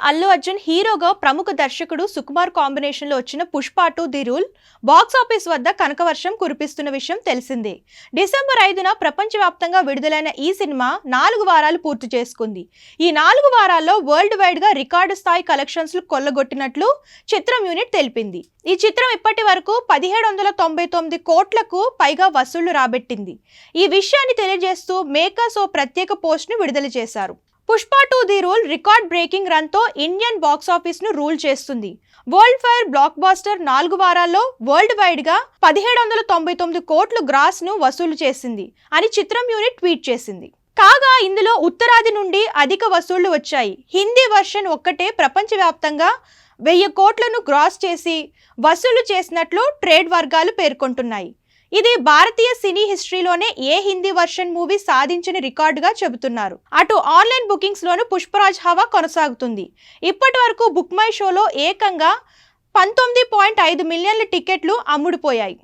అల్లు అర్జున్ హీరోగా ప్రముఖ దర్శకుడు సుకుమార్ కాంబినేషన్ లో వచ్చిన Pushpa 2 the rule box office వద్ద కనకవర్షం కురిపిస్తున్న విషయం తెలిసిందే. డిసెంబర్ 5న ప్రపంచవ్యాప్తంగా విడుదలైన ఈ సినిమా 4 వారాలు పూర్తి చేసుకుంది. ఈ 4 వారాల్లో వరల్డ్ వైడ్ గా రికార్డు స్థాయి కలెక్షన్స్ కొల్లగొట్టినట్లు చిత్రం యూనిట్ తెలిపింది. ఈ చిత్రం ఇప్పటి వరకు 1799 కోట్లకు పైగా వసూళ్లు రాబట్టింది. ఈ విషయాన్ని తెలియజేస్తూ మేకర్స్ ఓ ప్రత్యేక పోస్ట్ ను విడుదల చేశారు. Pushpa 2 the rule record breaking run తో ఇండియన్ బాక్స్ ఆఫీస్ ను రూల్ చేస్తుంది. వరల్డ్ ఫైర్ బ్లాక్ బాస్టర్ 4 వారాల్లో వరల్డ్ వైడ్ గా 1799 కోట్ల గ్రాస్ ను వసూలు చేసింది అని చిత్రం యూనిట్ ట్వీట్ చేసింది. కాగా ఇందులో ఉత్తరాది నుండి అధిక వసూళ్లు వచ్చాయి. హిందీ వర్షన్ ఒక్కటే ప్రపంచవ్యాప్తంగా 1000 కోట్లను గ్రాస్ చేసి వసూలు చేసినట్లు ట్రేడ్ వర్గాలు పేర్కొంటున్నాయి. ఇది భారతీయ సినీ హిస్టరీలోనే ఏ హిందీ వర్షన్ మూవీ సాధించిన రికార్డుగా చెబుతున్నారు. అటు ఆన్లైన్ బుకింగ్స్ లోను పుష్పరాజ్ హవా కొనసాగుతుంది. ఇప్పటి వరకు బుక్ మై షోలో ఏకంగా 19.5 మిలియన్ల టికెట్లు అమ్ముడుపోయాయి.